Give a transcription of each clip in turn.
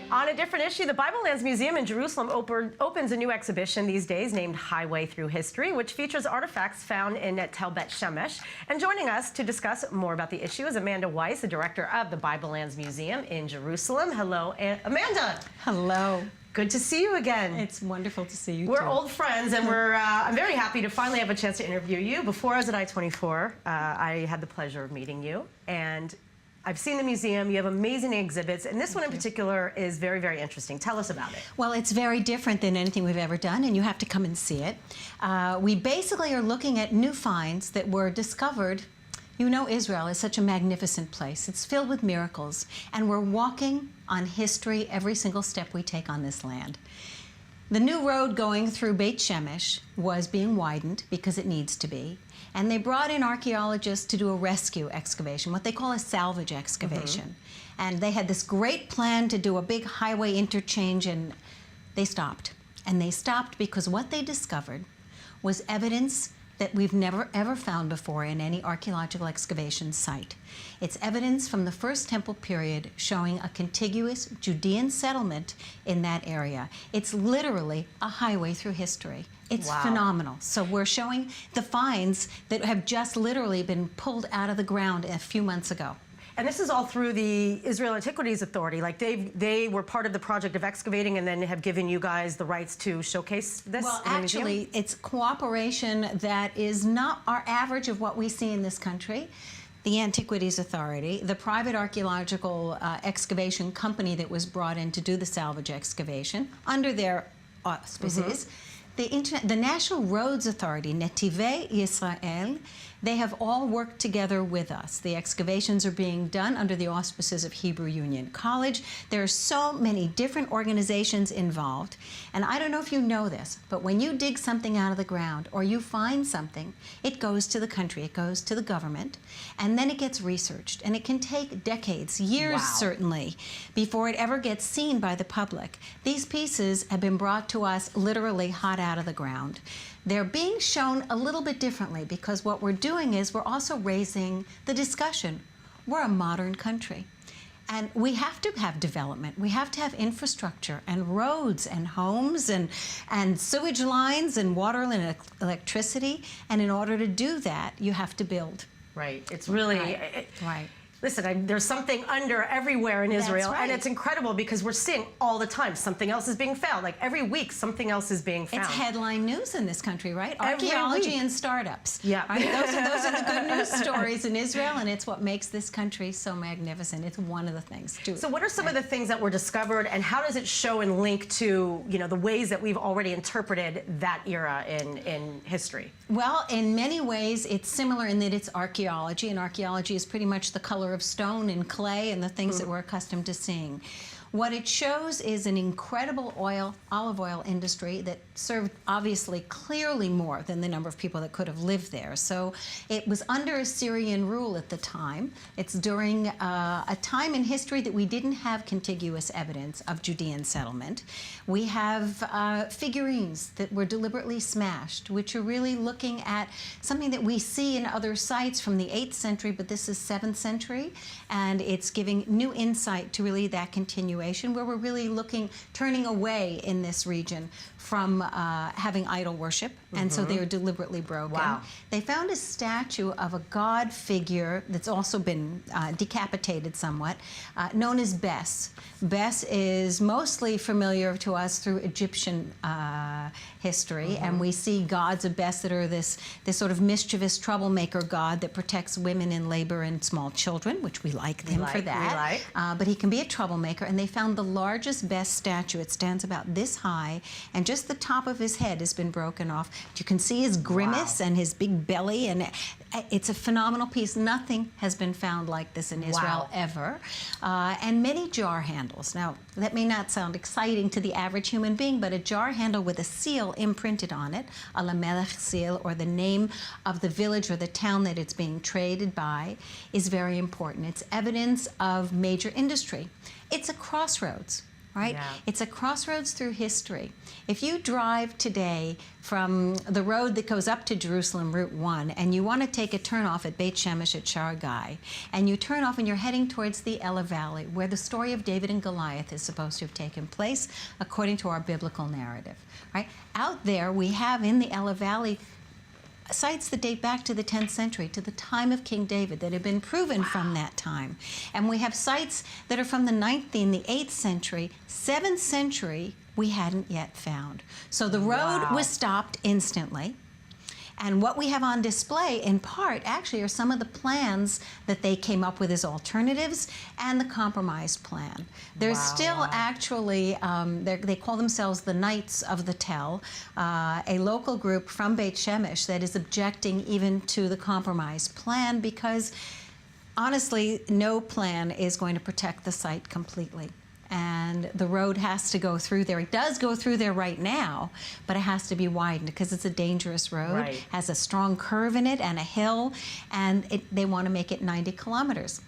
On a different issue, the Bible Lands Museum in Jerusalem opens a new exhibition these days named Highway Through History, which features artifacts found in Tel Bet Shemesh. And joining us to discuss more about the issue is Amanda Weiss, the director of the Bible Lands Museum in Jerusalem. Hello, Amanda. Hello. Good to see you again. It's wonderful to see you. We're too. old friends, and I'm very happy to finally have a chance to interview you. Before I was at I24, I had the pleasure of meeting you, and I've seen the museum. You have amazing exhibits, and this one in particular is very, very interesting. Tell us about it. Well, it's very different than anything we've ever done, and you have to come and see it. We basically are looking at new finds that were discovered. You know, Israel is such a magnificent place. It's filled with miracles, and we're walking on history every single step we take on this land. The new road going through Beit Shemesh was being widened because it needs to be. And they brought in archaeologists to do a rescue excavation, what they call a salvage excavation. And they had this great plan to do a big highway interchange, and they stopped. And they stopped because what they discovered was evidence that we've never ever found before in any archaeological excavation site. It's evidence from the First Temple period showing a contiguous Judean settlement in that area. It's literally a highway through history. It's phenomenal. So we're showing the finds that have just literally been pulled out of the ground a few months ago. And this is all through the Israel Antiquities Authority. Like they were part of the project of excavating and then have given you guys the rights to showcase this in the museum? Actually, it's cooperation that is not our average of what we see in this country. The Antiquities Authority, the private archaeological excavation company that was brought in to do the salvage excavation under their auspices, the National Roads Authority, Netivei Yisrael, they have all worked together with us. The excavations are being done under the auspices of Hebrew Union College. There are so many different organizations involved. And I don't know if you know this, but when you dig something out of the ground or you find something, it goes to the country, it goes to the government, and then it gets researched. And it can take decades, years certainly, before it ever gets seen by the public. These pieces have been brought to us literally hot out of the ground. They're being shown a little bit differently because what we're doing is we're also raising the discussion. We're a modern country, and we have to have development. We have to have infrastructure and roads and homes and sewage lines and water and electricity. And in order to do that, you have to build. Right. It's really... Right. Listen, there's something under everywhere in Israel, and it's incredible because we're seeing all the time something else is being found. Like every week, something else is being found. It's headline news in this country, right? Archaeology and startups. Yeah. Right? Those are the good news stories in Israel, and it's what makes this country so magnificent. It's one of the things, too. So what are some of the things that were discovered, and how does it show and link to, you know, the ways that we've already interpreted that era in history? Well, in many ways, it's similar in that it's archaeology, and archaeology is pretty much the color of stone and clay and the things that we're accustomed to seeing. What it shows is an incredible olive oil industry that served obviously clearly more than the number of people that could have lived there. So it was under Assyrian rule at the time. It's during a time in history that we didn't have contiguous evidence of Judean settlement. We have figurines that were deliberately smashed, which are really looking at something that we see in other sites from the 8th century, but this is 7th century, and it's giving new insight to really that continuation, where we're really turning away in this region from having idol worship, and so they are deliberately broken. They found a statue of a god figure that's also been decapitated somewhat, known as Bes. Bes is mostly familiar to us through Egyptian history, and we see gods of Bes that are this sort of mischievous troublemaker god that protects women in labor and small children, which we like him for that. But he can be a troublemaker, and they found the largest Bes statue. It stands about this high, and just the top of his head has been broken off. You can see his grimace and his big belly, and it's a phenomenal piece. Nothing has been found like this in Israel ever. And many jar handles. Now, that may not sound exciting to the average human being, but a jar handle with a seal imprinted on it, a Lamelech seal, or the name of the village or the town that it's being traded by, is very important. It's evidence of major industry. It's a crossroads. right? Yeah. It's a crossroads through history. If you drive today from the road that goes up to Jerusalem, Route 1, and you want to take a turn off at Beit Shemesh at Shargai, and you turn off and you're heading towards the Ela Valley, where the story of David and Goliath is supposed to have taken place, according to our biblical narrative, right? Out there, we have in the Ela Valley sites that date back to the 10th century, to the time of King David, that have been proven from that time. And we have sites that are from the 9th and the 8th century. 7th century, we hadn't yet found. So the road was stopped instantly. And what we have on display, in part, actually, are some of the plans that they came up with as alternatives and the compromise plan. There's still actually, they call themselves the Knights of the Tell, a local group from Beit Shemesh that is objecting even to the compromise plan because, honestly, no plan is going to protect the site completely. And the road has to go through there. It does go through there right now, but it has to be widened because it's a dangerous road. Has a strong curve in it and a hill, and they want to make it 90 kilometers.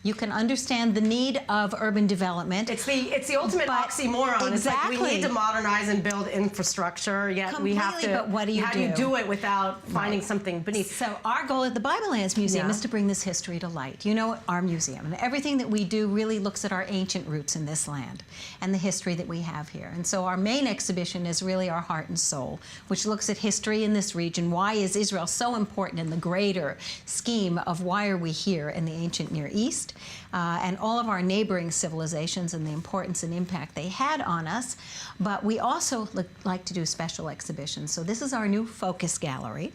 You can understand the need of urban development. It's the ultimate oxymoron. Exactly. It's like we need to modernize and build infrastructure, yet we have to. But what do you do? How do you do it without finding something beneath? So our goal at the Bible Lands Museum is to bring this history to light. You know, our museum and everything that we do really looks at our ancient roots in this land and the history that we have here. And so our main exhibition is really our heart and soul, which looks at history in this region. Why is Israel so important in the greater scheme of why are we here in the ancient Near East? And all of our neighboring civilizations and the importance and impact they had on us. But we also like to do special exhibitions. So this is our new focus gallery.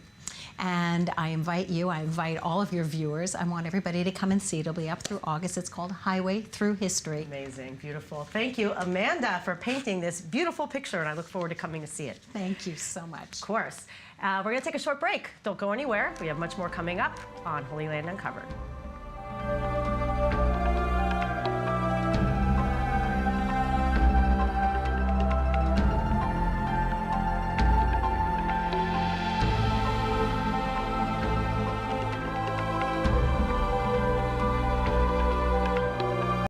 And I invite all of your viewers. I want everybody to come and see it. It'll be up through August. It's called Highway Through History. Amazing, beautiful. Thank you, Amanda, for painting this beautiful picture, and I look forward to coming to see it. Thank you so much. Of course. We're going to take a short break. Don't go anywhere. We have much more coming up on Holy Land Uncovered.